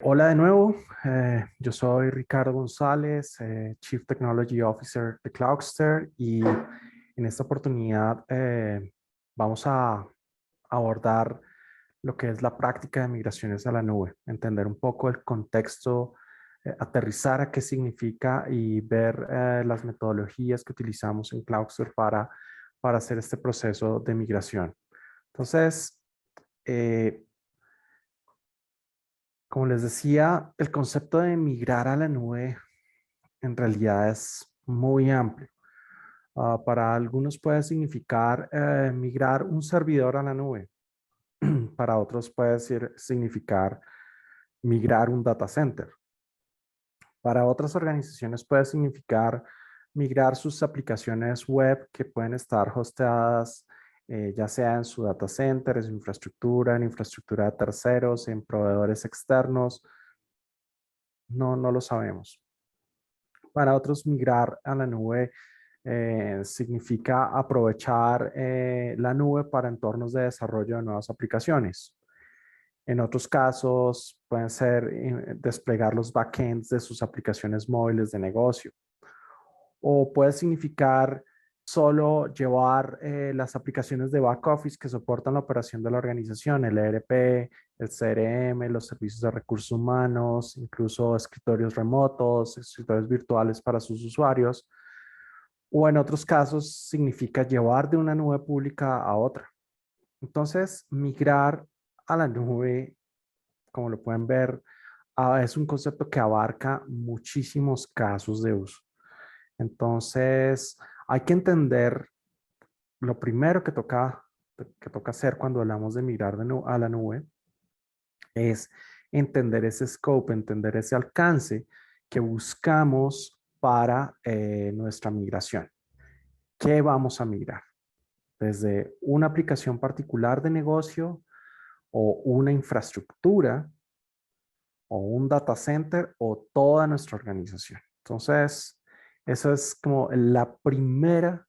Hola de nuevo, yo soy Ricardo González, Chief Technology Officer de Cloudster y en esta oportunidad vamos a abordar lo que es la práctica de migraciones a la nube, entender un poco el contexto, aterrizar a qué significa y ver las metodologías que utilizamos en Cloudster para hacer este proceso de migración. Entonces, eh, como les decía, el concepto de migrar a la nube en realidad es muy amplio. Para algunos puede significar migrar un servidor a la nube. Para otros puede significar migrar un data center. Para otras organizaciones puede significar migrar sus aplicaciones web que pueden estar hosteadas ya sea en su data center, en su infraestructura, en infraestructura de terceros, en proveedores externos. No lo sabemos. Para otros, migrar a la nube significa aprovechar la nube para entornos de desarrollo de nuevas aplicaciones. En otros casos, pueden ser desplegar los backends de sus aplicaciones móviles de negocio. O puede significar solo llevar las aplicaciones de back office que soportan la operación de la organización, el ERP, el CRM, los servicios de recursos humanos, incluso escritorios remotos, escritorios virtuales para sus usuarios. O en otros casos significa llevar de una nube pública a otra. Entonces, migrar a la nube, como lo pueden ver, es un concepto que abarca muchísimos casos de uso. Entonces, hay que entender lo primero que toca hacer cuando hablamos de migrar a la nube es entender ese scope, entender ese alcance que buscamos para nuestra migración. ¿Qué vamos a migrar? Desde una aplicación particular de negocio o una infraestructura o un data center o toda nuestra organización. Entonces, eso es como la primera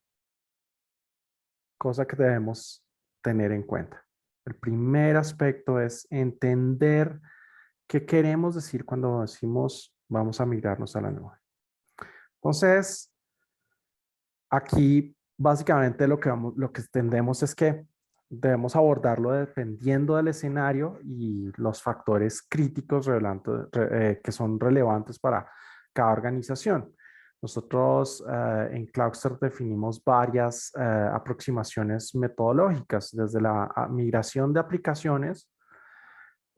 cosa que debemos tener en cuenta. El primer aspecto es entender qué queremos decir cuando decimos vamos a migrarnos a la nube. Entonces, aquí básicamente lo que entendemos es que debemos abordarlo dependiendo del escenario y los factores críticos que son relevantes para cada organización. Nosotros en Cloudster definimos varias aproximaciones metodológicas, desde la migración de aplicaciones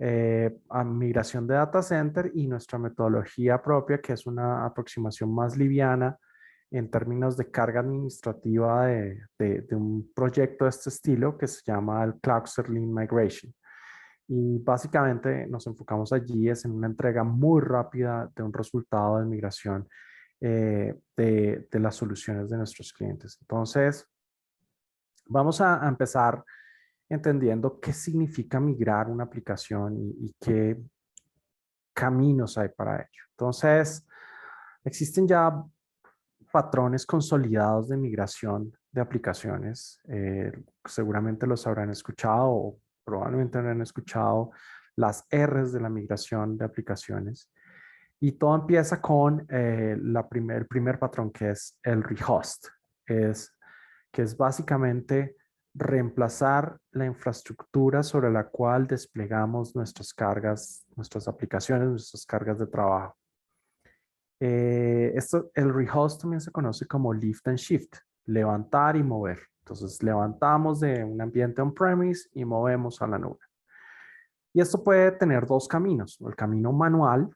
a migración de data center y nuestra metodología propia, que es una aproximación más liviana en términos de carga administrativa de un proyecto de este estilo que se llama el Cloudster Lean Migration. Y básicamente nos enfocamos allí es en una entrega muy rápida de un resultado de migración de las soluciones de nuestros clientes. Entonces, vamos a empezar entendiendo qué significa migrar una aplicación y qué caminos hay para ello. Entonces, existen ya patrones consolidados de migración de aplicaciones. Seguramente los habrán escuchado o probablemente habrán escuchado las R's de la migración de aplicaciones. Y todo empieza con el primer patrón que es el rehost, es, que es básicamente reemplazar la infraestructura sobre la cual desplegamos nuestras cargas, nuestras aplicaciones, nuestras cargas de trabajo. El rehost también se conoce como lift and shift, levantar y mover. Entonces, levantamos de un ambiente on-premise y movemos a la nube. Y esto puede tener dos caminos, el camino manual,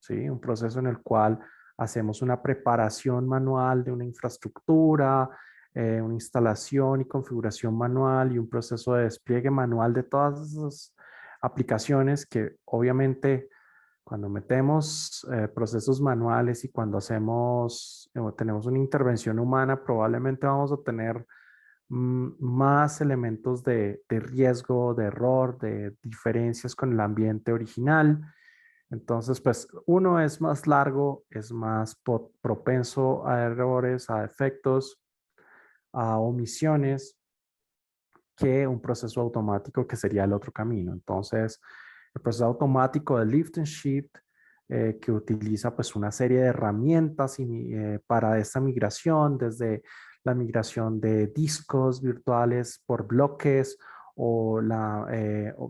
¿sí? Un proceso en el cual hacemos una preparación manual de una infraestructura, una instalación y configuración manual y un proceso de despliegue manual de todas esas aplicaciones que obviamente cuando metemos procesos manuales y cuando tenemos una intervención humana, probablemente vamos a tener más elementos de riesgo, de error, de diferencias con el ambiente original. Entonces, pues uno es más largo, es más propenso a errores, a defectos, a omisiones que un proceso automático que sería el otro camino. Entonces, el proceso automático de lift and shift, que utiliza pues una serie de herramientas para esta migración, desde la migración de discos virtuales por bloques o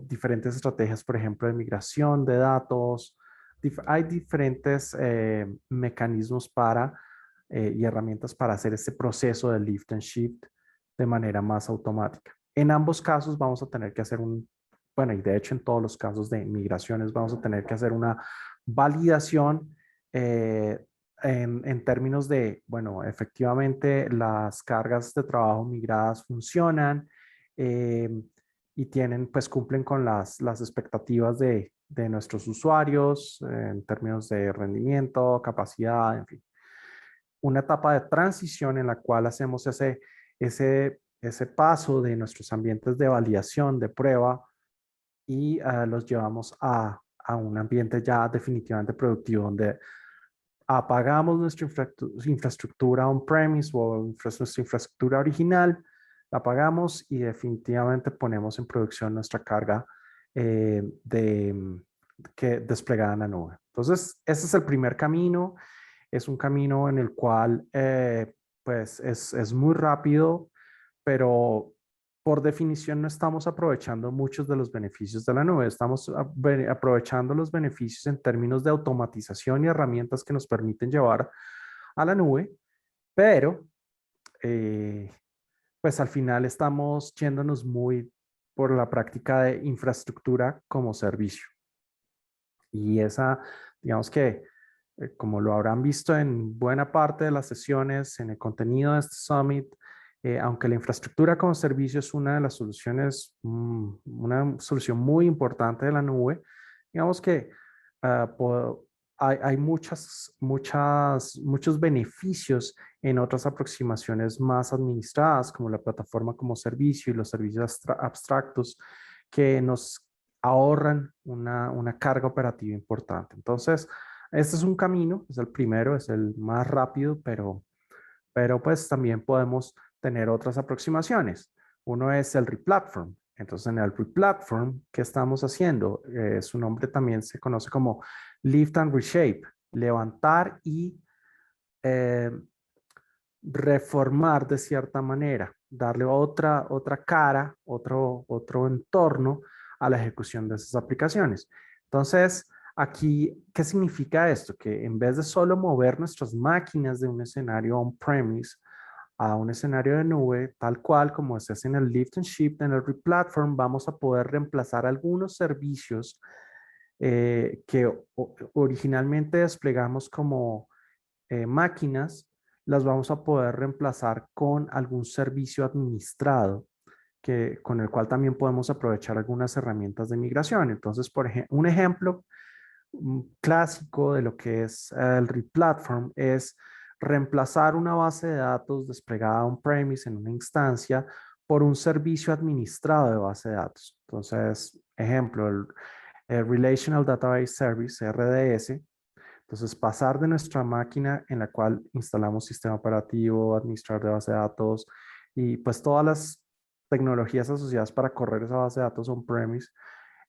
diferentes estrategias, por ejemplo, de migración de datos. Hay diferentes mecanismos y herramientas para hacer este proceso de lift and shift de manera más automática. En ambos casos vamos a tener que hacer bueno, y de hecho en todos los casos de migraciones vamos a tener que hacer una validación en términos de, bueno, efectivamente las cargas de trabajo migradas funcionan eh, y pues cumplen con las expectativas de nuestros usuarios en términos de rendimiento, capacidad, en fin. Una etapa de transición en la cual hacemos ese paso de nuestros ambientes de validación, de prueba, y los llevamos a un ambiente ya definitivamente productivo, donde apagamos nuestra infraestructura on-premise o nuestra infraestructura original, la apagamos y definitivamente ponemos en producción nuestra carga desplegada en la nube. Entonces, ese es el primer camino. Es un camino en el cual pues es muy rápido, pero por definición no estamos aprovechando muchos de los beneficios de la nube. Estamos aprovechando los beneficios en términos de automatización y herramientas que nos permiten llevar a la nube, pero eh, pues al final estamos yéndonos muy por la práctica de infraestructura como servicio. Y esa, digamos que, como lo habrán visto en buena parte de las sesiones, en el contenido de este summit, aunque la infraestructura como servicio es una de las soluciones, una solución muy importante de la nube, digamos que ah, hay muchos beneficios en otras aproximaciones más administradas, como la plataforma como servicio y los servicios abstractos que nos ahorran una carga operativa importante. Entonces, este es un camino, es el primero, es el más rápido, pero pues también podemos tener otras aproximaciones. Uno es el replatform. Entonces, en el replatform, ¿qué estamos haciendo? Su nombre también se conoce como lift and reshape, levantar y eh, reformar de cierta manera, darle otra cara, otro entorno a la ejecución de esas aplicaciones. Entonces, aquí, ¿qué significa esto? Que en vez de solo mover nuestras máquinas de un escenario on-premise a un escenario de nube, tal cual como se hace en el lift and shift, en el replatform, vamos a poder reemplazar algunos servicios que originalmente desplegamos como máquinas, las vamos a poder reemplazar con algún servicio administrado con el cual también podemos aprovechar algunas herramientas de migración. Entonces, por ejemplo, un ejemplo clásico de lo que es el replatform es reemplazar una base de datos desplegada on-premise en una instancia por un servicio administrado de base de datos. Entonces, ejemplo, el Relational Database Service, RDS. Entonces, pasar de nuestra máquina en la cual instalamos sistema operativo, administrador de base de datos y pues todas las tecnologías asociadas para correr esa base de datos on-premise.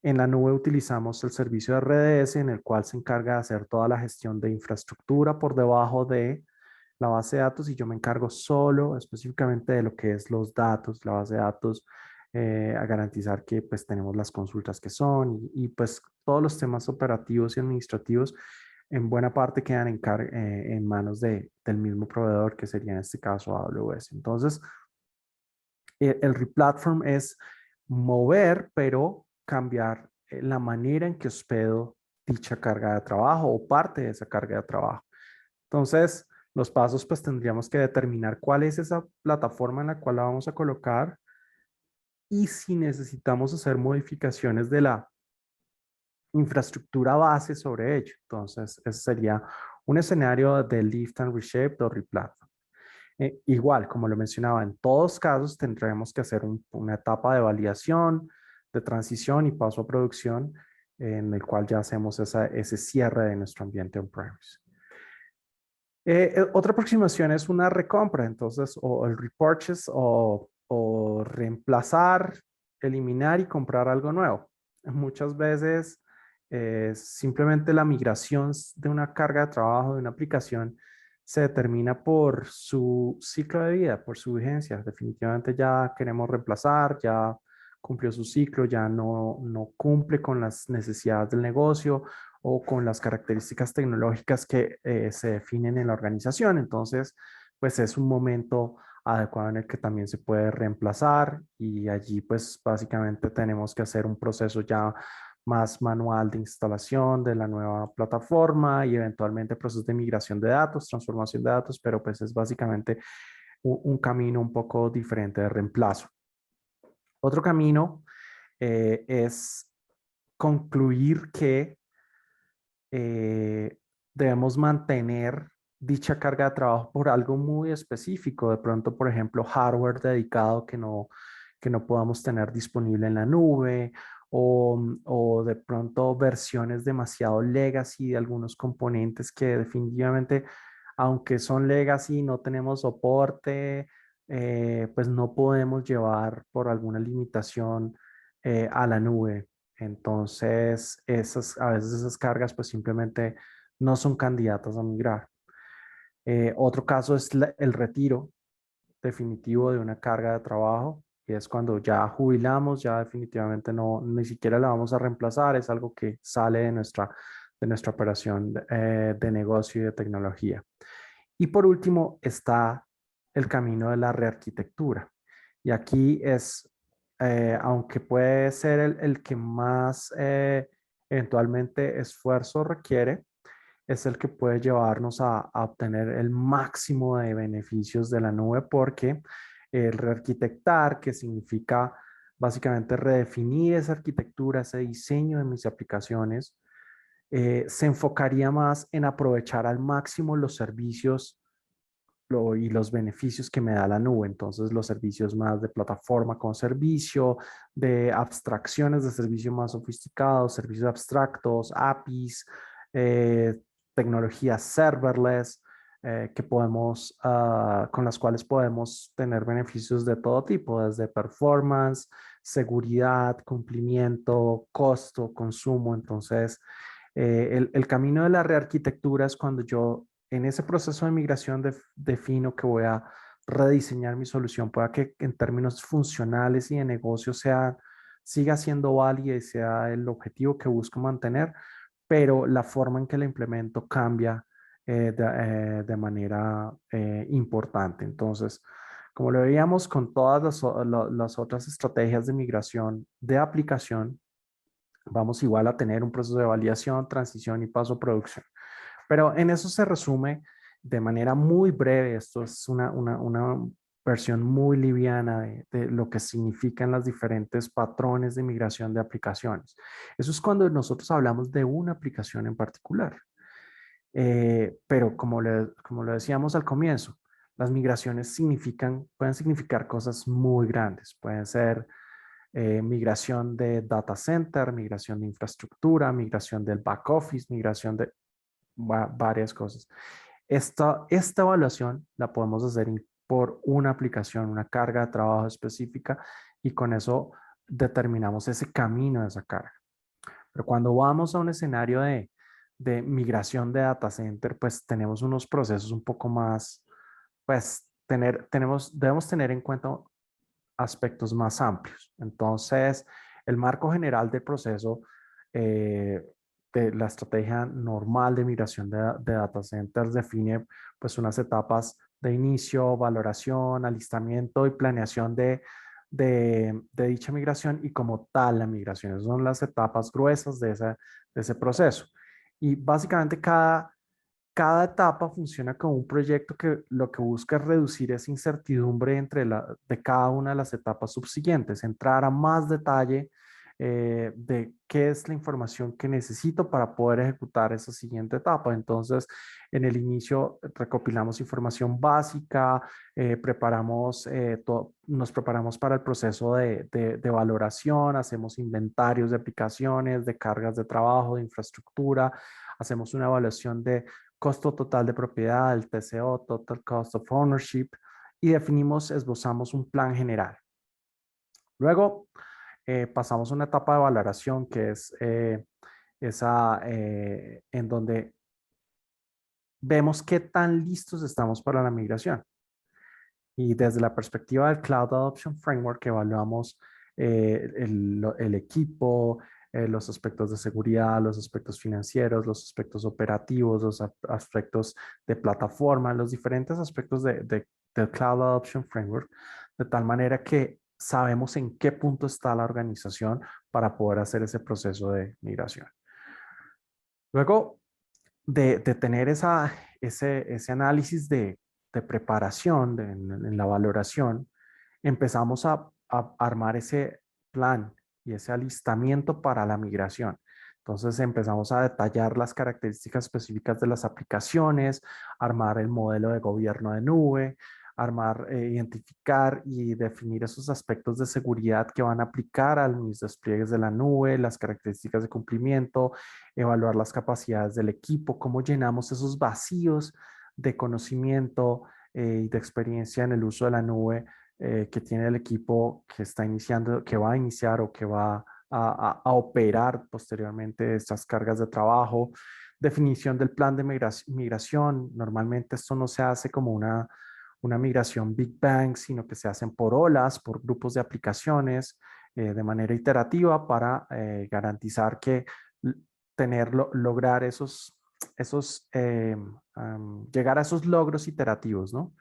En la nube utilizamos el servicio de RDS en el cual se encarga de hacer toda la gestión de infraestructura por debajo de la base de datos y yo me encargo solo específicamente de lo que es los datos, la base de datos, a garantizar que pues tenemos las consultas que son pues todos los temas operativos y administrativos en buena parte quedan en manos del mismo proveedor, que sería en este caso AWS. Entonces, el replatform es mover, pero cambiar la manera en que hospedo dicha carga de trabajo o parte de esa carga de trabajo. Entonces, los pasos pues tendríamos que determinar cuál es esa plataforma en la cual la vamos a colocar y si necesitamos hacer modificaciones de la infraestructura base sobre ello. Entonces, ese sería un escenario de lift and reshape o replatform. Igual, como lo mencionaba, en todos casos tendremos que hacer una etapa de validación, de transición y paso a producción, en el cual ya hacemos ese cierre de nuestro ambiente on-premise. Otra aproximación es una recompra, entonces, o el repurchase o reemplazar, eliminar y comprar algo nuevo. Muchas veces simplemente la migración de una carga de trabajo, de una aplicación, se determina por su ciclo de vida, por su vigencia. Definitivamente ya queremos reemplazar, ya cumplió su ciclo, ya no cumple con las necesidades del negocio o con las características tecnológicas que se definen en la organización. Entonces, pues es un momento adecuado en el que también se puede reemplazar y allí pues básicamente tenemos que hacer un proceso ya más manual de instalación de la nueva plataforma y eventualmente procesos de migración de datos, transformación de datos, pero pues es básicamente un camino un poco diferente de reemplazo. Otro camino es concluir que eh, debemos mantener dicha carga de trabajo por algo muy específico. De pronto, por ejemplo, hardware dedicado que no podamos tener disponible en la nube o de pronto versiones demasiado legacy de algunos componentes que definitivamente, aunque son legacy, no tenemos soporte, pues no podemos llevar por alguna limitación a la nube. Entonces, a veces esas cargas pues simplemente no son candidatas a migrar. Otro caso es el retiro definitivo de una carga de trabajo, y es cuando ya jubilamos, ya definitivamente no, ni siquiera la vamos a reemplazar, es algo que sale de nuestra operación de negocio y de tecnología. Y por último está el camino de la rearquitectura. Y aquí es, aunque puede ser el que más eventualmente esfuerzo requiere, es el que puede llevarnos a obtener el máximo de beneficios de la nube porque el rearquitectar, que significa básicamente redefinir esa arquitectura, ese diseño de mis aplicaciones, se enfocaría más en aprovechar al máximo los servicios y los beneficios que me da la nube. Entonces, los servicios más de plataforma con servicio, de abstracciones de servicios más sofisticados, servicios abstractos, APIs, tecnologías serverless, que podemos, con las cuales podemos tener beneficios de todo tipo, desde performance, seguridad, cumplimiento, costo, consumo. Entonces, el camino de la rearquitectura es cuando yo en ese proceso de migración defino que voy a rediseñar mi solución para que en términos funcionales y de negocio siga siendo válida y sea el objetivo que busco mantener, pero la forma en que la implemento cambia de manera importante. Entonces, como lo veíamos con todas las otras estrategias de migración de aplicación, vamos igual a tener un proceso de validación, transición y paso a producción. Pero en eso se resume de manera muy breve, esto es una versión muy liviana de lo que significan los diferentes patrones de migración de aplicaciones. Eso es cuando nosotros hablamos de una aplicación en particular. Pero como lo decíamos al comienzo, las migraciones pueden significar cosas muy grandes. Pueden ser migración de data center, migración de infraestructura, migración del back office, migración de varias cosas. Esta evaluación la podemos hacer por una aplicación, una carga de trabajo específica y con eso determinamos ese camino de esa carga. Pero cuando vamos a un escenario de migración de data center, pues tenemos unos procesos un poco más, pues debemos tener en cuenta aspectos más amplios. Entonces, el marco general del proceso eh, de la estrategia normal de migración de data centers define pues unas etapas de inicio, valoración, alistamiento y planeación de dicha migración y como tal la migración. Esas son las etapas gruesas de ese proceso. Y básicamente cada etapa funciona como un proyecto que lo que busca es reducir esa incertidumbre de cada una de las etapas subsiguientes, entrar a más detalle de qué es la información que necesito para poder ejecutar esa siguiente etapa. Entonces, en el inicio recopilamos información básica, nos preparamos para el proceso de valoración, hacemos inventarios de aplicaciones, de cargas de trabajo, de infraestructura, hacemos una evaluación de costo total de propiedad, el TCO, Total Cost of Ownership, y esbozamos un plan general. Luego pasamos a una etapa de valoración que es en donde vemos qué tan listos estamos para la migración. Y desde la perspectiva del Cloud Adoption Framework, evaluamos el equipo, los aspectos de seguridad, los aspectos financieros, los aspectos operativos, los aspectos de plataforma, los diferentes aspectos del Cloud Adoption Framework, de tal manera que sabemos en qué punto está la organización para poder hacer ese proceso de migración. Luego de tener ese análisis de preparación en la valoración, empezamos a armar ese plan y ese alistamiento para la migración. Entonces empezamos a detallar las características específicas de las aplicaciones, armar el modelo de gobierno de nube, armar, identificar y definir esos aspectos de seguridad que van a aplicar a mis despliegues de la nube, las características de cumplimiento, evaluar las capacidades del equipo, cómo llenamos esos vacíos de conocimiento y de experiencia en el uso de la nube que tiene el equipo que está iniciando, que va a iniciar o que va a operar posteriormente estas cargas de trabajo. Definición del plan de migración. Normalmente esto no se hace como una migración Big Bang, sino que se hacen por olas, por grupos de aplicaciones, de manera iterativa para garantizar que lograr llegar a esos logros iterativos, ¿no?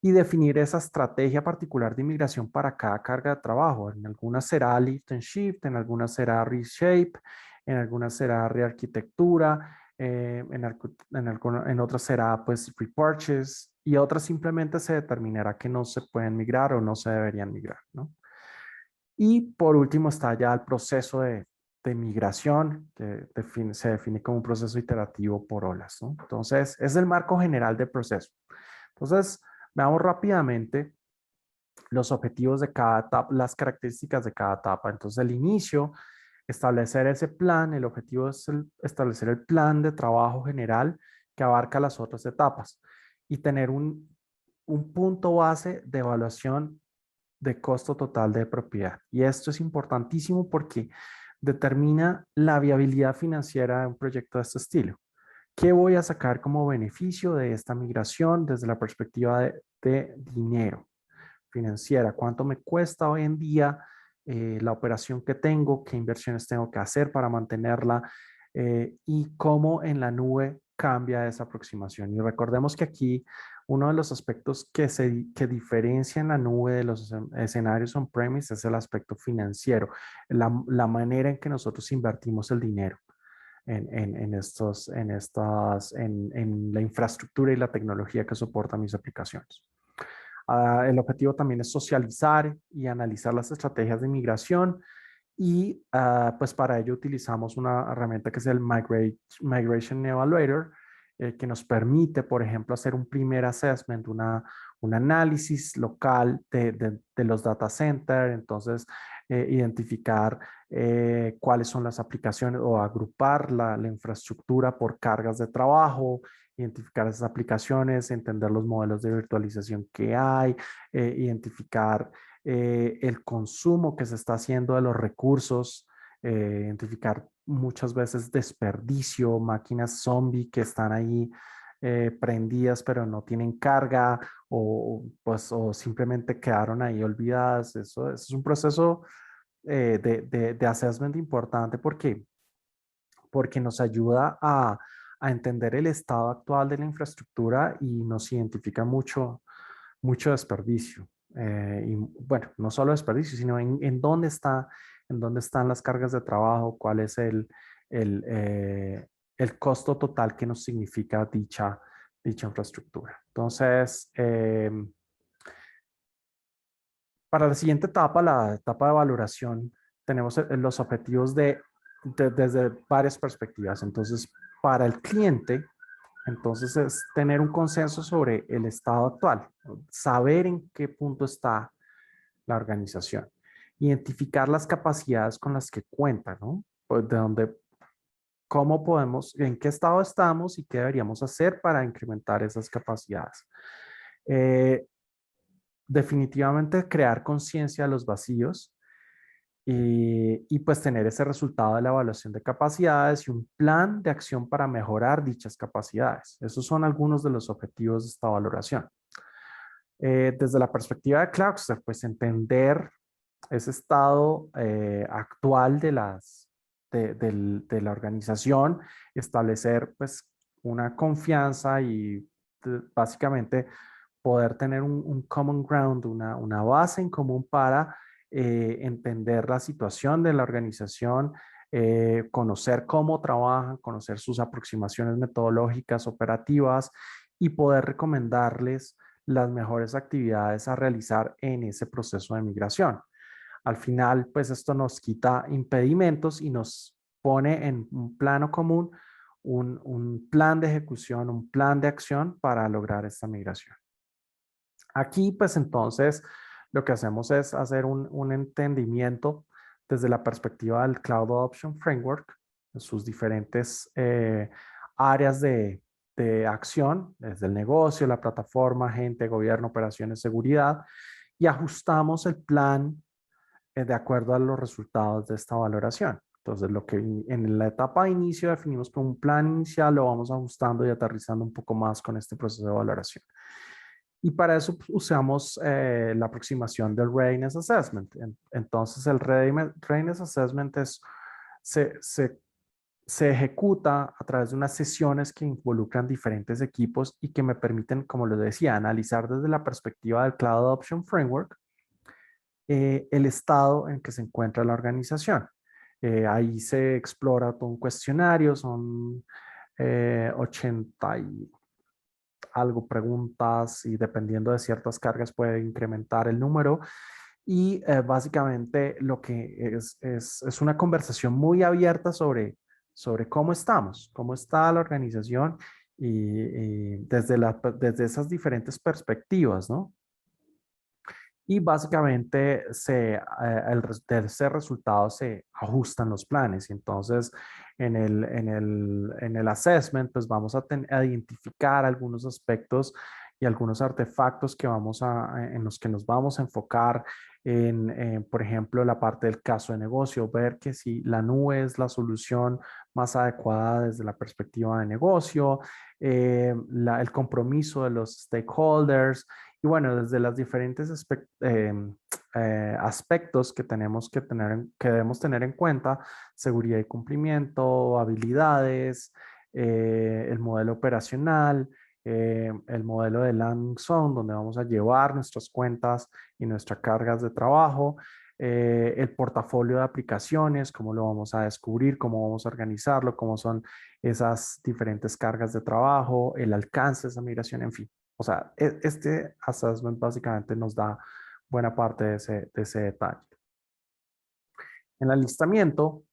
Y definir esa estrategia particular de inmigración para cada carga de trabajo. En algunas será lift and shift, en algunas será reshape, en algunas será rearquitectura, en otras será pues repurchase y otras simplemente se determinará que no se pueden migrar o no se deberían migrar, ¿no? Y por último está ya el proceso de migración, que se define como un proceso iterativo por olas, ¿no? Entonces, es el marco general del proceso. Entonces, veamos rápidamente los objetivos de cada etapa, las características de cada etapa. Entonces, el inicio, establecer ese plan, el objetivo es establecer el plan de trabajo general que abarca las otras etapas y tener un punto base de evaluación de costo total de propiedad. Y esto es importantísimo porque determina la viabilidad financiera de un proyecto de este estilo. ¿Qué voy a sacar como beneficio de esta migración desde la perspectiva de dinero financiera? ¿Cuánto me cuesta hoy en día la operación que tengo? ¿Qué inversiones tengo que hacer para mantenerla? Y cómo en la nube cambia esa aproximación. Y recordemos que aquí uno de los aspectos que diferencian la nube de los escenarios on-premise es el aspecto financiero, la manera en que nosotros invertimos el dinero en la infraestructura y la tecnología que soporta mis aplicaciones. El objetivo también es socializar y analizar las estrategias de migración y pues para ello utilizamos una herramienta que es el Migration Evaluator, que nos permite, por ejemplo, hacer un primer assessment, un análisis local de los data centers, entonces identificar cuáles son las aplicaciones o agrupar la infraestructura por cargas de trabajo, identificar esas aplicaciones, entender los modelos de virtualización que hay, identificar el consumo que se está haciendo de los recursos, identificar muchas veces desperdicio, máquinas zombie que están ahí prendidas pero no tienen carga o simplemente quedaron ahí olvidadas. Eso es un proceso de assessment importante porque nos ayuda a entender el estado actual de la infraestructura y nos identifica mucho desperdicio. Y bueno, no solo desperdicio, sino en dónde están las cargas de trabajo, cuál es el, eh, el costo total que nos significa dicha infraestructura. Entonces, para la siguiente etapa, la etapa de valoración, tenemos los objetivos desde varias perspectivas. Entonces, para el cliente, entonces es tener un consenso sobre el estado actual, saber en qué punto está la organización, identificar las capacidades con las que cuenta, ¿no? Pues de dónde, cómo podemos, en qué estado estamos y qué deberíamos hacer para incrementar esas capacidades. Eh, Definitivamente crear conciencia de los vacíos y pues tener ese resultado de la evaluación de capacidades y un plan de acción para mejorar dichas capacidades. Esos son algunos de los objetivos de esta valoración. Desde la perspectiva de Cloudster, pues entender ese estado actual de la organización, establecer pues una confianza y básicamente poder tener un common ground, una base en común para entender la situación de la organización, conocer cómo trabajan, conocer sus aproximaciones metodológicas, operativas y poder recomendarles las mejores actividades a realizar en ese proceso de migración. Al final, pues esto nos quita impedimentos y nos pone en un plano común un plan de ejecución, un plan de acción para lograr esta migración. Aquí, pues entonces, lo que hacemos es hacer un entendimiento desde la perspectiva del Cloud Adoption Framework, sus diferentes áreas de acción, desde el negocio, la plataforma, gente, gobierno, operaciones, seguridad, y ajustamos el plan de acuerdo a los resultados de esta valoración. Entonces, lo que en la etapa de inicio definimos como un plan inicial, lo vamos ajustando y aterrizando un poco más con este proceso de valoración. Y para eso usamos la aproximación del Readiness Assessment. Entonces, el Readiness Assessment se, se, se ejecuta a través de unas sesiones que involucran diferentes equipos y que me permiten, como les decía, analizar desde la perspectiva del Cloud Adoption Framework el estado en que se encuentra la organización. Ahí se explora todo un cuestionario, son 80 y algo preguntas y dependiendo de ciertas cargas puede incrementar el número. Y básicamente lo que es una conversación muy abierta sobre cómo está la organización y desde esas diferentes perspectivas, ¿no? Y básicamente de ese resultado se ajustan los planes. Y entonces en el assessment, pues vamos a identificar algunos aspectos y algunos artefactos en los que nos vamos a enfocar por ejemplo, la parte del caso de negocio, ver que si la nube es la solución más adecuada desde la perspectiva de negocio, el compromiso de los stakeholders, y bueno, desde los diferentes aspectos que que debemos tener en cuenta, seguridad y cumplimiento, habilidades, el modelo operacional, el modelo de landing zone, donde vamos a llevar nuestras cuentas y nuestras cargas de trabajo, el portafolio de aplicaciones, cómo lo vamos a descubrir, cómo vamos a organizarlo, cómo son esas diferentes cargas de trabajo, el alcance de esa migración, en fin. O sea, este assessment básicamente nos da buena parte de ese detalle. En el alistamiento,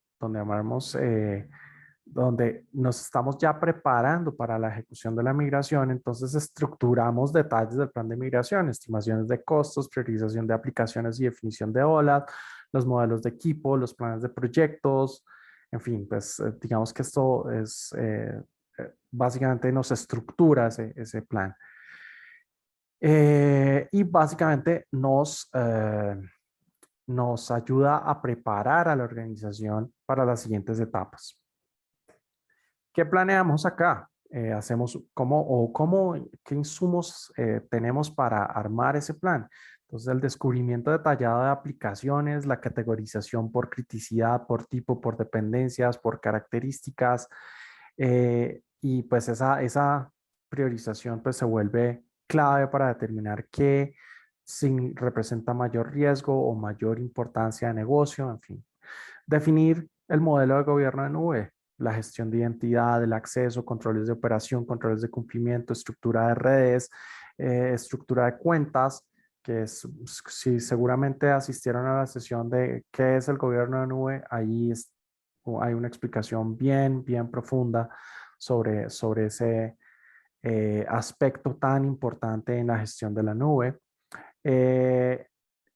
donde nos estamos ya preparando para la ejecución de la migración, entonces estructuramos detalles del plan de migración, estimaciones de costos, priorización de aplicaciones y definición de olas, los modelos de equipo, los planes de proyectos, en fin, pues digamos que esto básicamente nos estructura ese plan. Y básicamente nos ayuda a preparar a la organización para las siguientes etapas. ¿Qué planeamos acá? Hacemos qué insumos tenemos para armar ese plan. Entonces, el descubrimiento detallado de aplicaciones, la categorización por criticidad, por tipo, por dependencias, por características, y pues esa priorización pues se vuelve clave para determinar qué representa mayor riesgo o mayor importancia de negocio, en fin. Definir el modelo de gobierno de nube, la gestión de identidad, el acceso, controles de operación, controles de cumplimiento, estructura de redes, estructura de cuentas, que es, si seguramente asistieron a la sesión de qué es el gobierno de nube, ahí hay una explicación bien profunda sobre ese aspecto tan importante en la gestión de la nube. Eh,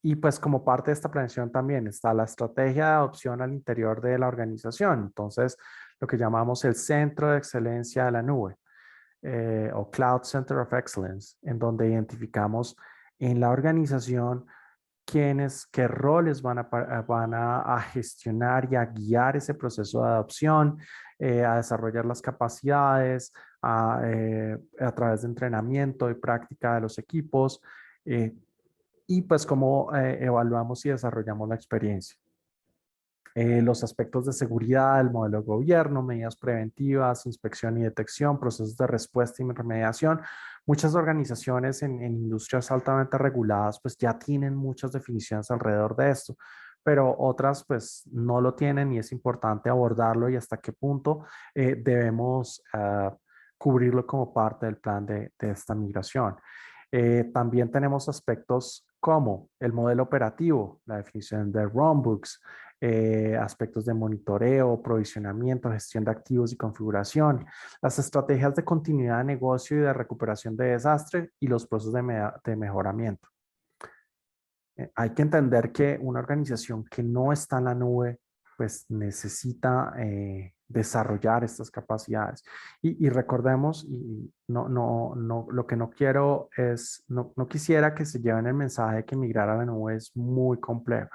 y pues como parte de esta planeación también está la estrategia de adopción al interior de la organización. Entonces, lo que llamamos el centro de excelencia de la nube o Cloud Center of Excellence, en donde identificamos en la organización qué roles van a gestionar y a guiar ese proceso de adopción, a desarrollar las capacidades, a través de entrenamiento y práctica de los equipos, eh, y pues cómo evaluamos y desarrollamos la experiencia. Los aspectos de seguridad, el modelo de gobierno, medidas preventivas, inspección y detección, procesos de respuesta y remediación. Muchas organizaciones en industrias altamente reguladas pues ya tienen muchas definiciones alrededor de esto, pero otras pues no lo tienen y es importante abordarlo y hasta qué punto debemos cubrirlo como parte del plan de esta migración. También tenemos aspectos como el modelo operativo, la definición de runbooks, aspectos de monitoreo, provisionamiento, gestión de activos y configuración, las estrategias de continuidad de negocio y de recuperación de desastre y los procesos de mejoramiento. Hay que entender que una organización que no está en la nube, pues necesita desarrollar estas capacidades. Y recordemos, y lo que no quiero es, no quisiera que se lleven el mensaje de que migrar a la nube es muy complejo.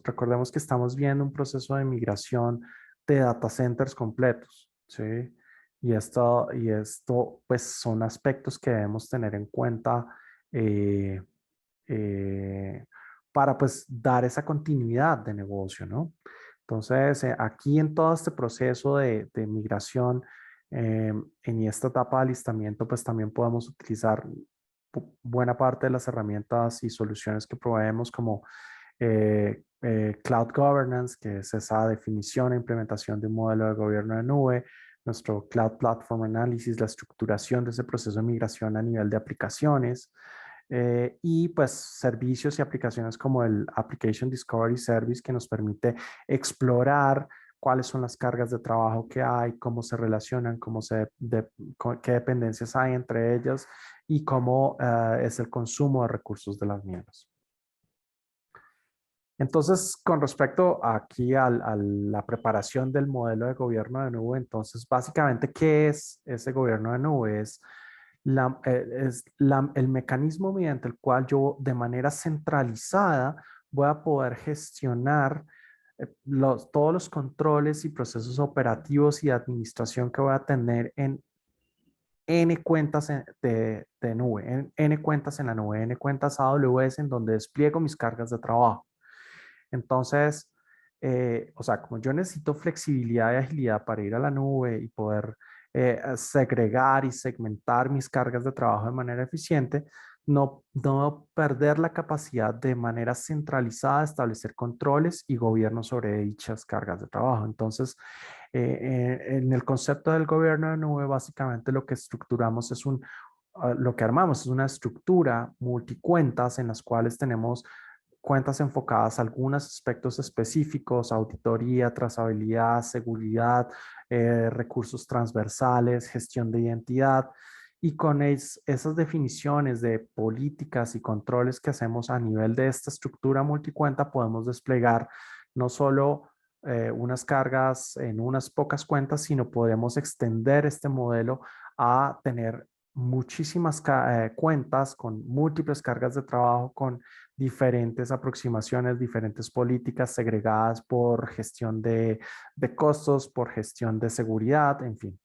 Recordemos que estamos viendo un proceso de migración de data centers completos, ¿sí? Y esto pues son aspectos que debemos tener en cuenta eh, eh, para pues dar esa continuidad de negocio, ¿no? Entonces, aquí en todo este proceso de migración, en esta etapa de alistamiento, pues también podemos utilizar buena parte de las herramientas y soluciones que proveemos como Cloud Governance, que es esa definición e implementación de un modelo de gobierno de nube, nuestro Cloud Platform Analysis, la estructuración de ese proceso de migración a nivel de aplicaciones, y pues servicios y aplicaciones como el Application Discovery Service, que nos permite explorar cuáles son las cargas de trabajo que hay, cómo se relacionan, qué dependencias hay entre ellas y cómo es el consumo de recursos de las mismas. Entonces, con respecto aquí a la preparación del modelo de gobierno de nube, entonces, básicamente, ¿qué es ese gobierno de nube? El mecanismo mediante el cual yo de manera centralizada voy a poder gestionar todos los controles y procesos operativos y de administración que voy a tener en N cuentas de nube, en N cuentas en la nube, N cuentas AWS en donde despliego mis cargas de trabajo. Entonces, o sea, como yo necesito flexibilidad y agilidad para ir a la nube y poder segregar y segmentar mis cargas de trabajo de manera eficiente, no perder la capacidad de manera centralizada de establecer controles y gobierno sobre dichas cargas de trabajo. Entonces, en el concepto del gobierno de nube, básicamente lo que estructuramos lo que armamos es una estructura multicuentas en las cuales tenemos cuentas enfocadas a algunos aspectos específicos, auditoría, trazabilidad, seguridad, recursos transversales, gestión de identidad. Y con esas definiciones de políticas y controles que hacemos a nivel de esta estructura multicuenta, podemos desplegar no solo unas cargas en unas pocas cuentas, sino podemos extender este modelo a tener muchísimas cuentas con múltiples cargas de trabajo, con diferentes aproximaciones, diferentes políticas segregadas por gestión de costos, por gestión de seguridad, en fin.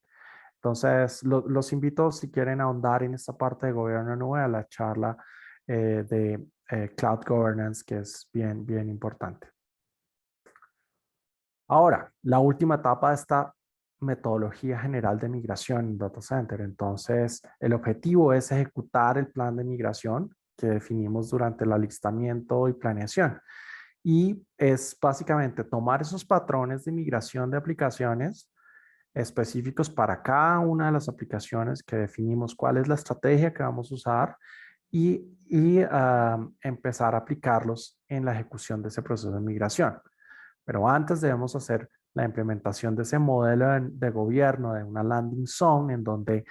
Entonces, los invito, si quieren ahondar en esta parte de gobierno en nube, a la charla de Cloud Governance, que es bien, bien importante. Ahora, la última etapa de esta metodología general de migración en Data Center. Entonces, el objetivo es ejecutar el plan de migración que definimos durante el alistamiento y planeación. Y es básicamente tomar esos patrones de migración de aplicaciones específicos para cada una de las aplicaciones que definimos cuál es la estrategia que vamos a usar y empezar a aplicarlos en la ejecución de ese proceso de migración. Pero antes debemos hacer la implementación de ese modelo de gobierno, de una landing zone en donde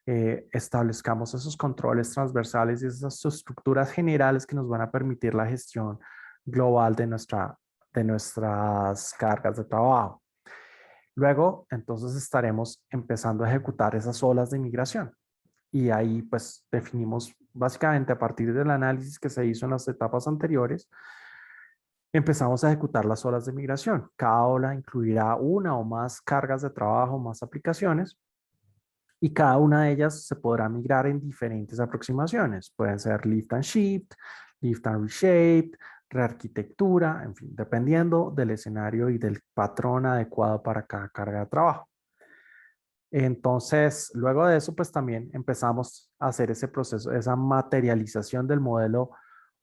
establezcamos esos controles transversales y esas estructuras generales que nos van a permitir la gestión global de nuestras cargas de trabajo. Luego, entonces estaremos empezando a ejecutar esas olas de migración y ahí pues definimos básicamente a partir del análisis que se hizo en las etapas anteriores, empezamos a ejecutar las olas de migración. Cada ola incluirá una o más cargas de trabajo, más aplicaciones, y cada una de ellas se podrá migrar en diferentes aproximaciones. Pueden ser lift and shift, lift and reshape, rearquitectura, en fin, dependiendo del escenario y del patrón adecuado para cada carga de trabajo. Entonces, luego de eso, pues también empezamos a hacer ese proceso, esa materialización del modelo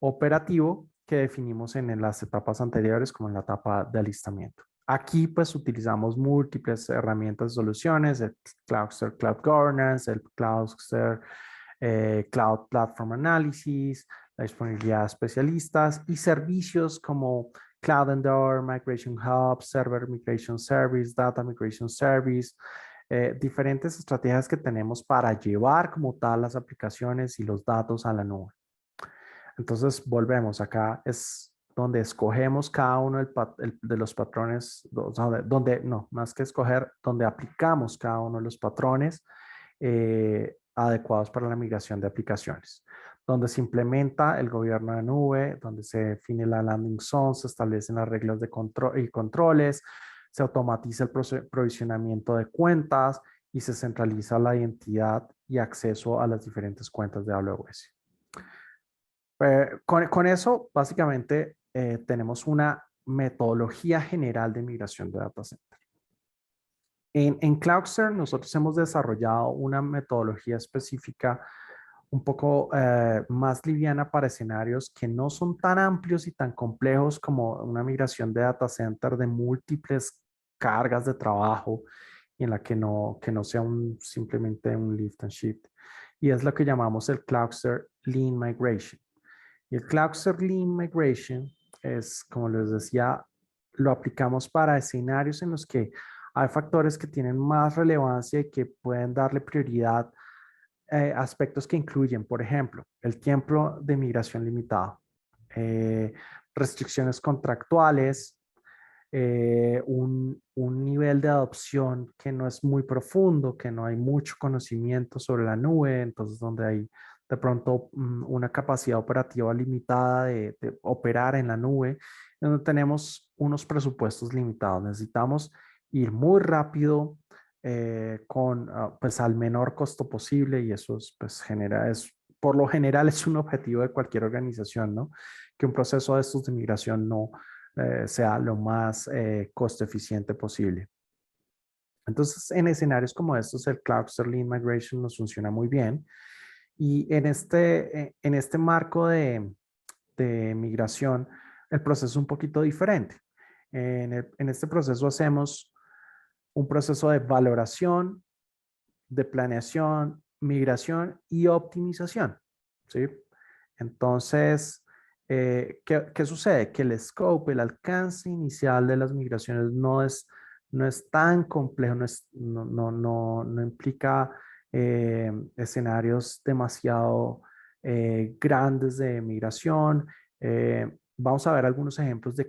operativo que definimos en las etapas anteriores, como en la etapa de alistamiento. Aquí, pues, utilizamos múltiples herramientas de soluciones, el Cloudster Cloud Governance, el Cloudster Cloud Platform Analysis, la disponibilidad de especialistas y servicios como Cloud Endor, Migration Hub, Server Migration Service, Data Migration Service, diferentes estrategias que tenemos para llevar como tal las aplicaciones y los datos a la nube. Entonces, volvemos acá, es donde escogemos cada uno de los patrones, donde, no, más que escoger, donde aplicamos cada uno de los patrones adecuados para la migración de aplicaciones, donde se implementa el gobierno de nube, donde se define la landing zone, se establecen las reglas de control y controles, se automatiza el provisionamiento de cuentas y se centraliza la identidad y acceso a las diferentes cuentas de AWS. Con eso, básicamente, tenemos una metodología general de migración de data center. En Cloudster, nosotros hemos desarrollado una metodología específica un poco más liviana para escenarios que no son tan amplios y tan complejos como una migración de data center de múltiples cargas de trabajo y en la que no sea simplemente un lift and shift. Y es lo que llamamos el Cloudster Lean Migration. Y el Cloudster Lean Migration es, como les decía, lo aplicamos para escenarios en los que hay factores que tienen más relevancia y que pueden darle prioridad a aspectos que incluyen, por ejemplo, el tiempo de migración limitado, restricciones contractuales, un nivel de adopción que no es muy profundo, que no hay mucho conocimiento sobre la nube, entonces donde hay de pronto una capacidad operativa limitada de operar en la nube, donde tenemos unos presupuestos limitados. Necesitamos ir muy rápido pues al menor costo posible y eso es, pues por lo general es un objetivo de cualquier organización, ¿no? Que un proceso de estos de migración no sea lo más costo eficiente posible. Entonces, en escenarios como estos, el Cloudster Lean Migration nos funciona muy bien. Y en este marco de migración, el proceso es un poquito diferente. En este proceso hacemos un proceso de valoración, de planeación, migración y optimización. ¿Sí? Entonces, ¿qué sucede? Que el scope, el alcance inicial de las migraciones no es tan complejo, no implica escenarios demasiado grandes de migración. Vamos a ver algunos ejemplos de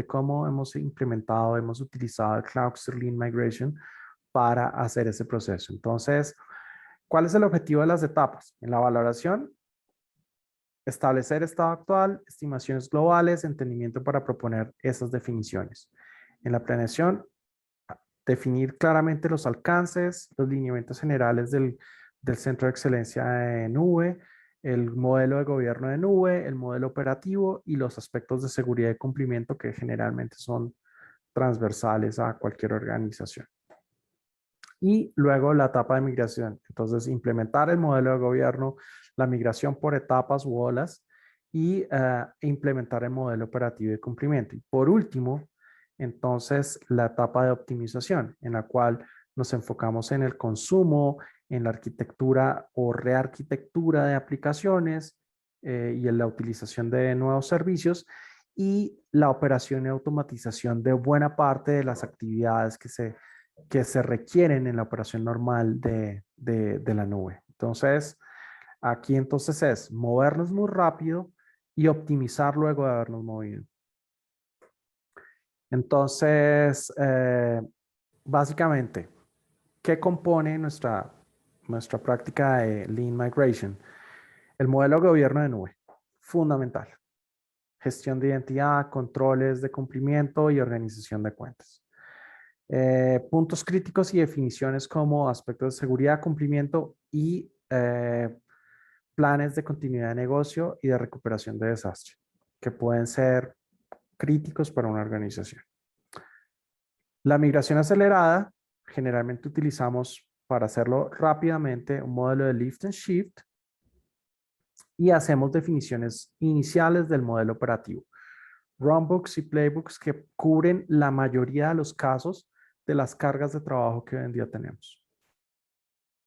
cómo hemos implementado, hemos utilizado el Cloudster Lean Migration para hacer ese proceso. Entonces, ¿cuál es el objetivo de las etapas? En la valoración, establecer estado actual, estimaciones globales, entendimiento para proponer esas definiciones. En la planeación, definir claramente los alcances, los lineamientos generales del Centro de Excelencia de Nube, el modelo de gobierno de nube, el modelo operativo y los aspectos de seguridad y cumplimiento que generalmente son transversales a cualquier organización. Y luego la etapa de migración. Entonces, implementar el modelo de gobierno, la migración por etapas u olas y implementar el modelo operativo de cumplimiento. Y por último, entonces, la etapa de optimización, en la cual nos enfocamos en el consumo, en la arquitectura o rearquitectura de aplicaciones y en la utilización de nuevos servicios y la operación y automatización de buena parte de las actividades que se requieren en la operación normal de la nube. Entonces, aquí entonces es movernos muy rápido y optimizar luego de habernos movido. Entonces, básicamente, ¿qué compone nuestra práctica de Lean Migration? El modelo de gobierno de nube, fundamental. Gestión de identidad, controles de cumplimiento y organización de cuentas. Puntos críticos y definiciones como aspectos de seguridad, cumplimiento y planes de continuidad de negocio y de recuperación de desastre, que pueden ser críticos para una organización. La migración acelerada, generalmente utilizamos para hacerlo rápidamente un modelo de lift and shift y hacemos definiciones iniciales del modelo operativo. Runbooks y playbooks que cubren la mayoría de los casos de las cargas de trabajo que hoy en día tenemos.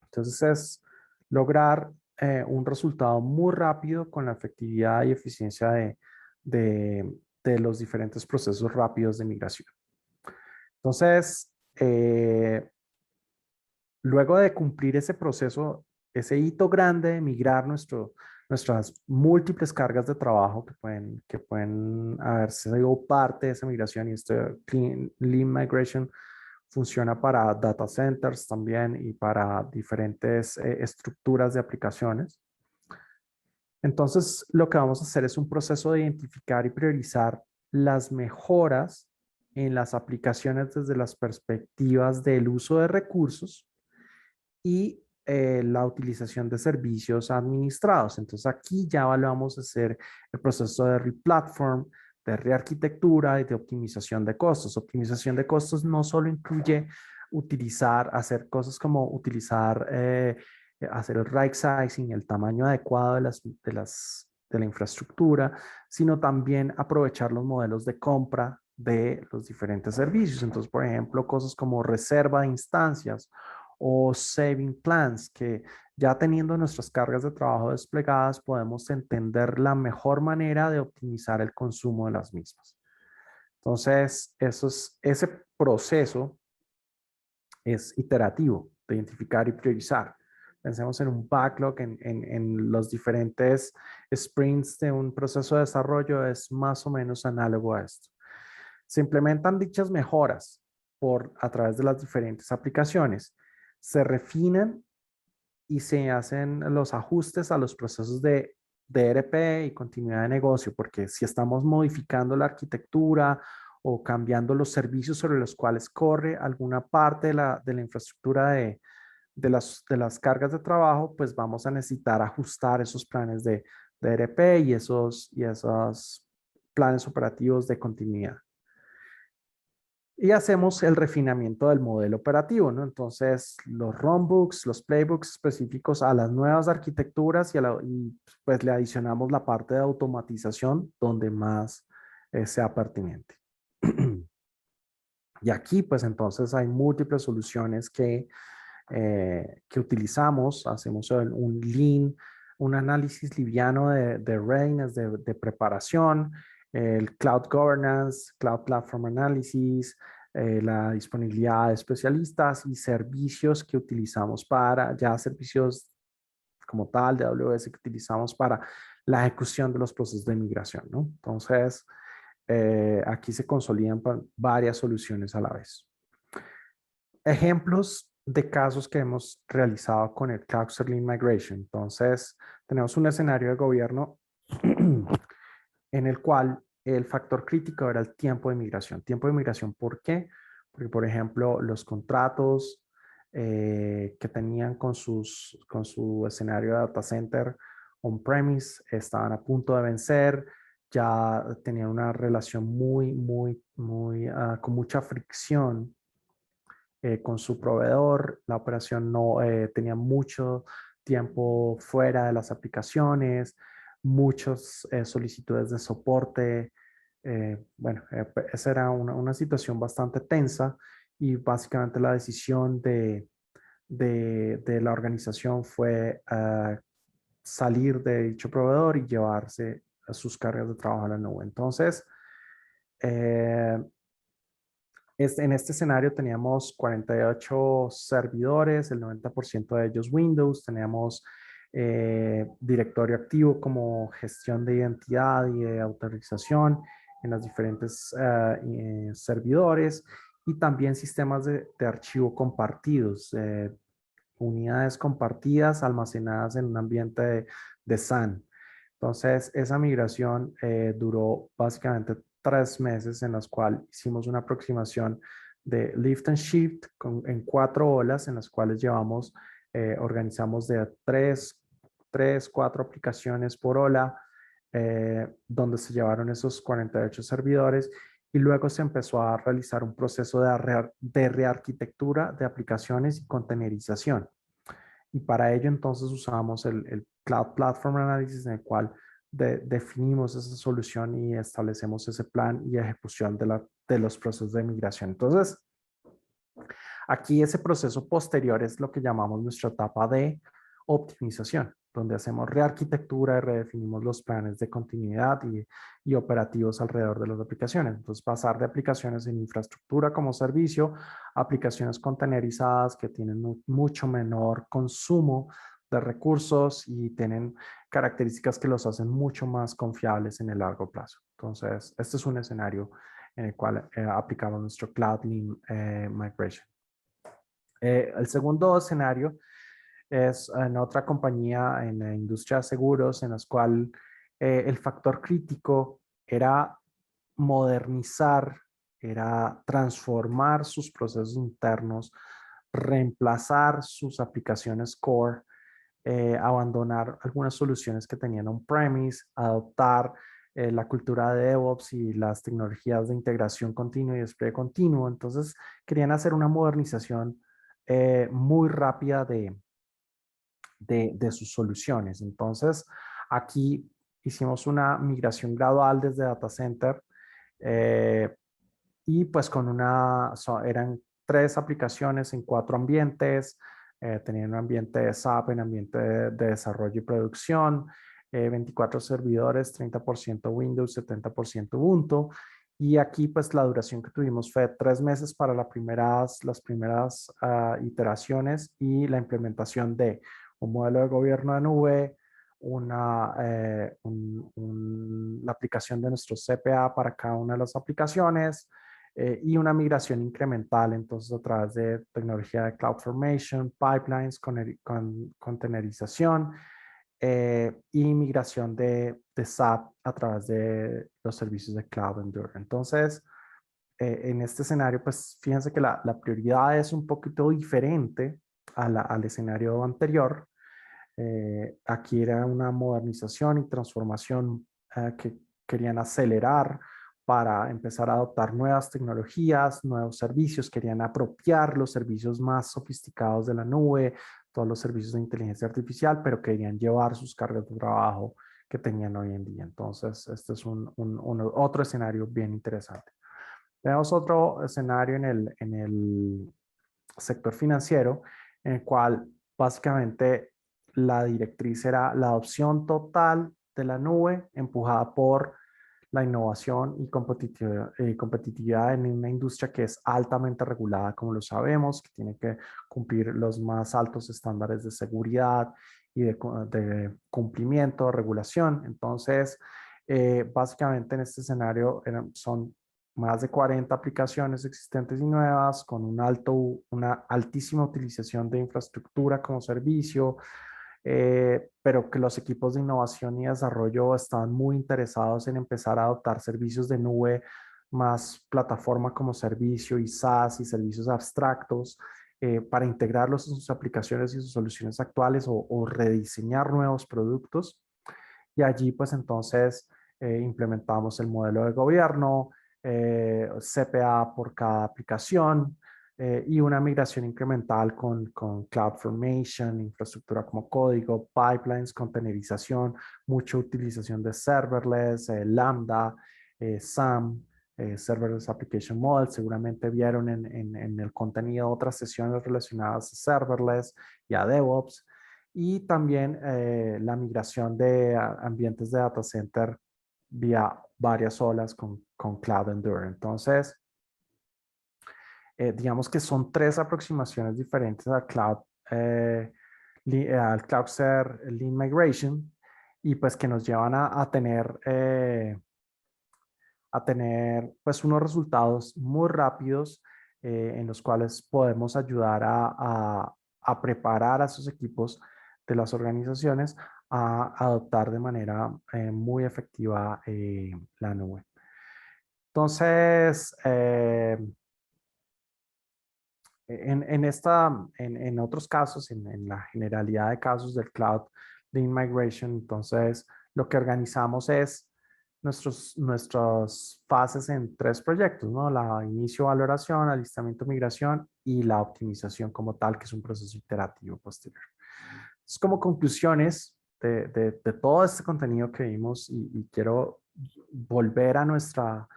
Entonces es lograr un resultado muy rápido con la efectividad y eficiencia de los diferentes procesos rápidos de migración. Entonces, luego de cumplir ese proceso, ese hito grande de migrar nuestras múltiples cargas de trabajo que pueden haber sido parte de esa migración, y este Lean Migration funciona para data centers también y para diferentes estructuras de aplicaciones. Entonces, lo que vamos a hacer es un proceso de identificar y priorizar las mejoras en las aplicaciones desde las perspectivas del uso de recursos y la utilización de servicios administrados. Entonces, aquí ya vamos a hacer el proceso de replatform, de rearquitectura y de optimización de costos. Optimización de costos no solo incluye hacer cosas como hacer el right sizing, el tamaño adecuado de la infraestructura, sino también aprovechar los modelos de compra de los diferentes servicios. Entonces, por ejemplo, cosas como reserva de instancias o saving plans, que ya teniendo nuestras cargas de trabajo desplegadas, podemos entender la mejor manera de optimizar el consumo de las mismas. Entonces, ese proceso es iterativo de identificar y priorizar. Pensemos en un backlog, en los diferentes sprints de un proceso de desarrollo, es más o menos análogo a esto. Se implementan dichas mejoras a través de las diferentes aplicaciones. Se refinan y se hacen los ajustes a los procesos de ERP y continuidad de negocio, porque si estamos modificando la arquitectura o cambiando los servicios sobre los cuales corre alguna parte de la infraestructura de las cargas de trabajo, pues vamos a necesitar ajustar esos planes de ERP y esos planes operativos de continuidad. Y hacemos el refinamiento del modelo operativo, ¿no? Entonces, los runbooks, los playbooks específicos a las nuevas arquitecturas y pues le adicionamos la parte de automatización donde más sea pertinente. Y aquí, pues entonces hay múltiples soluciones que utilizamos. Hacemos un lean, un análisis liviano de readiness, de preparación, el cloud governance, cloud platform analysis, la disponibilidad de especialistas y servicios que utilizamos servicios como tal de AWS que utilizamos para la ejecución de los procesos de migración, ¿no? Entonces, aquí se consolidan varias soluciones a la vez. Ejemplos de casos que hemos realizado con el Cluster Lean Migration. Entonces, tenemos un escenario de gobierno en el cual el factor crítico era el tiempo de migración. Tiempo de migración, ¿por qué? Porque, por ejemplo, los contratos que tenían con su escenario de data center on-premise estaban a punto de vencer, ya tenían una relación con mucha fricción con su proveedor. La operación no tenía mucho tiempo fuera de las aplicaciones, muchas solicitudes de soporte. Esa era una situación bastante tensa y básicamente la decisión de la organización fue salir de dicho proveedor y llevarse sus cargas de trabajo a la nube. Entonces, en este escenario teníamos 48 servidores, el 90% de ellos Windows, teníamos directorio activo como gestión de identidad y de autorización en los diferentes servidores y también sistemas de archivo compartidos, unidades compartidas almacenadas en un ambiente de SAN. Entonces, esa migración duró básicamente 3 meses en los cuales hicimos una aproximación de lift and shift en 4 olas en las cuales organizamos de tres, 4 aplicaciones por ola, donde se llevaron esos 48 servidores y luego se empezó a realizar un proceso de rearquitectura de aplicaciones y containerización. Y para ello entonces usamos el Cloud Platform Analysis en el cual definimos esa solución y establecemos ese plan y ejecución de los procesos de migración. Entonces, aquí ese proceso posterior es lo que llamamos nuestra etapa de optimización, donde hacemos rearquitectura y redefinimos los planes de continuidad y operativos alrededor de las aplicaciones. Entonces, pasar de aplicaciones en infraestructura como servicio a aplicaciones containerizadas que tienen mucho menor consumo de recursos y tienen características que los hacen mucho más confiables en el largo plazo. Entonces, este es un escenario en el cual aplicamos nuestro Cloud Lean Migration. El segundo escenario es en otra compañía en la industria de seguros, en la cual el factor crítico era modernizar, era transformar sus procesos internos, reemplazar sus aplicaciones core, abandonar algunas soluciones que tenían on-premise, adoptar la cultura de DevOps y las tecnologías de integración continua y despliegue continuo. Entonces, querían hacer una modernización muy rápida de sus soluciones. Entonces, aquí hicimos una migración gradual desde Data Center y pues eran 3 aplicaciones en 4 ambientes, tenían un ambiente de SAP, un ambiente de desarrollo y producción, 24 servidores, 30% Windows, 70% Ubuntu. Y aquí pues la duración que tuvimos fue 3 meses para las primeras iteraciones y la implementación de un modelo de gobierno de nube, la aplicación de nuestro CPA para cada una de las aplicaciones y una migración incremental, entonces a través de tecnología de CloudFormation, pipelines, containerización y migración de SAP a través de los servicios de Cloud Endure. Entonces, en este escenario, pues fíjense que la prioridad es un poquito diferente al escenario anterior. Aquí era una modernización y transformación que querían acelerar para empezar a adoptar nuevas tecnologías, nuevos servicios, querían apropiar los servicios más sofisticados de la nube, todos los servicios de inteligencia artificial, pero querían llevar sus cargas de trabajo que tenían hoy en día. Entonces, este es otro escenario bien interesante. Tenemos otro escenario en el sector financiero, en el cual básicamente la directriz era la adopción total de la nube empujada por la innovación y competitividad en una industria que es altamente regulada, como lo sabemos, que tiene que cumplir los más altos estándares de seguridad y de cumplimiento, regulación. Entonces, básicamente en este escenario son más de 40 aplicaciones existentes y nuevas con una altísima utilización de infraestructura como servicio, pero que los equipos de innovación y desarrollo estaban muy interesados en empezar a adoptar servicios de nube más plataforma como servicio y SaaS y servicios abstractos para integrarlos en sus aplicaciones y sus soluciones actuales o rediseñar nuevos productos. Y allí pues entonces implementamos el modelo de gobierno, CPA por cada aplicación y una migración incremental con CloudFormation, infraestructura como código, pipelines, containerización, mucha utilización de serverless, Lambda, SAM, Serverless Application Model. Seguramente vieron en el contenido otras sesiones relacionadas a serverless y a DevOps y también la migración de ambientes de data center vía varias olas con Cloud Endure. Entonces, digamos que son 3 aproximaciones diferentes al Cloud Ser Lean Migration y pues que nos llevan a tener pues unos resultados muy rápidos en los cuales podemos ayudar a preparar a sus equipos de las organizaciones a adoptar de manera muy efectiva la nube. Entonces, en otros casos, en la generalidad de casos del Cloud Lean Migration, entonces lo que organizamos es nuestras fases en 3 proyectos, ¿no? La inicio, valoración, alistamiento, migración y la optimización como tal, que es un proceso iterativo posterior. Es como conclusiones de todo este contenido que vimos y quiero volver a nuestra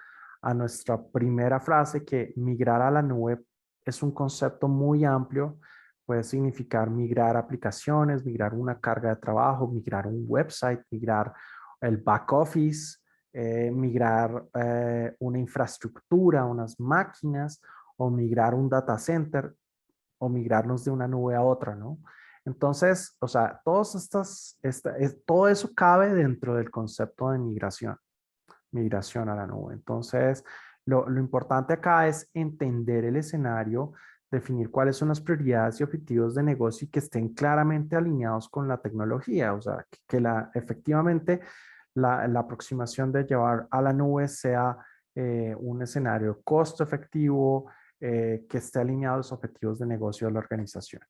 primera frase, que migrar a la nube es un concepto muy amplio. Puede significar migrar aplicaciones, migrar una carga de trabajo, migrar un website, migrar el back office, migrar una infraestructura, unas máquinas, o migrar un data center, o migrarnos de una nube a otra, ¿no? Entonces, o sea, todo eso cabe dentro del concepto de migración a la nube. Entonces, lo importante acá es entender el escenario, definir cuáles son las prioridades y objetivos de negocio y que estén claramente alineados con la tecnología. O sea, efectivamente la aproximación de llevar a la nube sea un escenario costo efectivo, que esté alineado a los objetivos de negocio de la organización.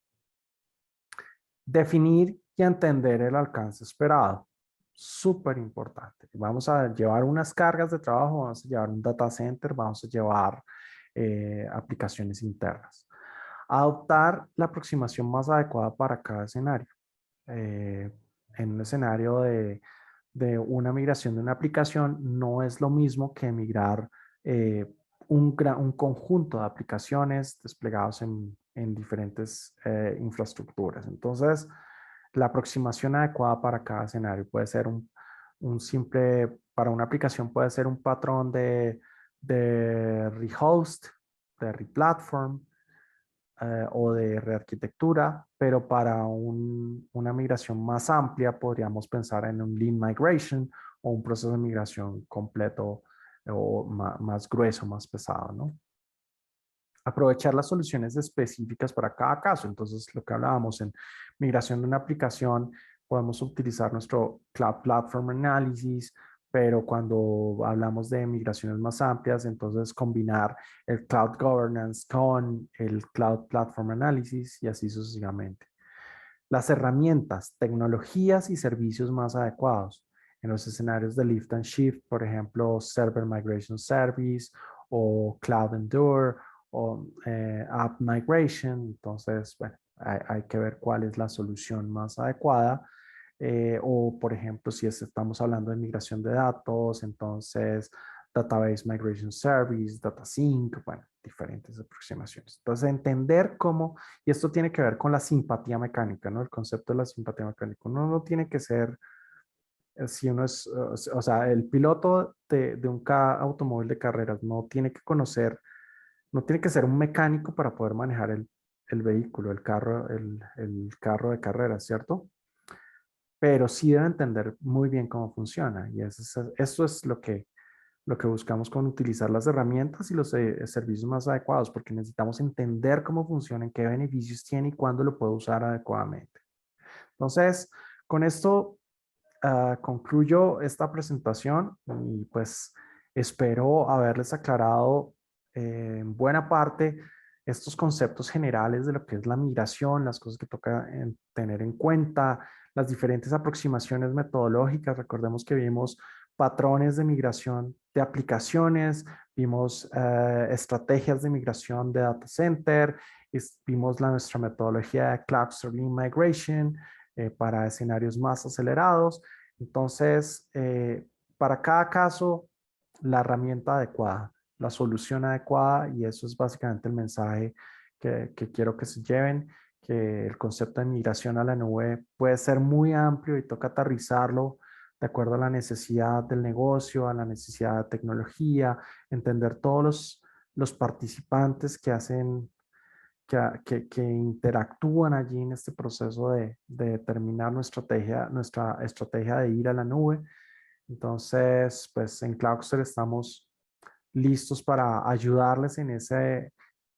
Definir y entender el alcance esperado. Súper importante. Vamos a llevar unas cargas de trabajo, vamos a llevar un data center, vamos a llevar aplicaciones internas. Adoptar la aproximación más adecuada para cada escenario. En un escenario de una migración de una aplicación no es lo mismo que migrar un conjunto de aplicaciones desplegados en diferentes infraestructuras. Entonces, la aproximación adecuada para cada escenario puede ser un simple, para una aplicación puede ser un patrón de rehost, de replatform, o de rearquitectura, pero para una migración más amplia podríamos pensar en un lean migration o un proceso de migración completo o más grueso, más pesado, ¿no? Aprovechar las soluciones específicas para cada caso. Entonces, lo que hablábamos en migración de una aplicación, podemos utilizar nuestro Cloud Platform Analysis, pero cuando hablamos de migraciones más amplias, entonces combinar el Cloud Governance con el Cloud Platform Analysis y así sucesivamente. Las herramientas, tecnologías y servicios más adecuados. En los escenarios de Lift and Shift, por ejemplo, Server Migration Service o Cloud Endure o App Migration. Entonces, bueno, hay que ver cuál es la solución más adecuada. O, por ejemplo, si estamos hablando de migración de datos, entonces Database Migration Service, DataSync, bueno, diferentes aproximaciones. Entonces, entender cómo, y esto tiene que ver con la simpatía mecánica, ¿no? El concepto de la simpatía mecánica. Uno no tiene que ser, si uno es, o sea, el piloto de un automóvil de carreras no tiene que conocer, no tiene que ser un mecánico para poder manejar el vehículo, el carro de carreras, ¿cierto? Pero sí debe entender muy bien cómo funciona. Y eso es lo que buscamos con utilizar las herramientas y los servicios más adecuados, porque necesitamos entender cómo funcionan, qué beneficios tiene y cuándo lo puedo usar adecuadamente. Entonces, con esto concluyo esta presentación y pues espero haberles aclarado en buena parte estos conceptos generales de lo que es la migración, las cosas que toca tener en cuenta, las diferentes aproximaciones metodológicas. Recordemos que vimos patrones de migración de aplicaciones, vimos estrategias de migración de data center, vimos nuestra metodología de Cluster Lean Migration para escenarios más acelerados. Entonces, para cada caso, la herramienta adecuada, la solución adecuada, y eso es básicamente el mensaje que quiero que se lleven, que el concepto de migración a la nube puede ser muy amplio y toca aterrizarlo de acuerdo a la necesidad del negocio, a la necesidad de tecnología, entender todos los participantes que hacen que interactúan allí en este proceso de determinar nuestra estrategia de ir a la nube. Entonces, pues en Cloudster estamos listos para ayudarles en ese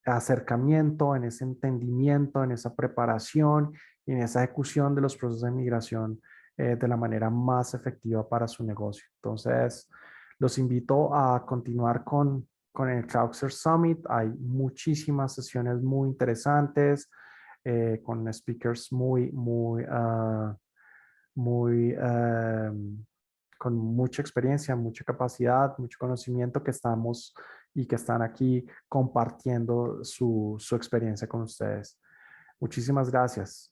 acercamiento, en ese entendimiento, en esa preparación y en esa ejecución de los procesos de migración de la manera más efectiva para su negocio. Entonces, los invito a continuar con el CrowdStrike Summit. Hay muchísimas sesiones muy interesantes con speakers muy, con mucha experiencia, mucha capacidad, mucho conocimiento que estamos y que están aquí compartiendo su experiencia con ustedes. Muchísimas gracias.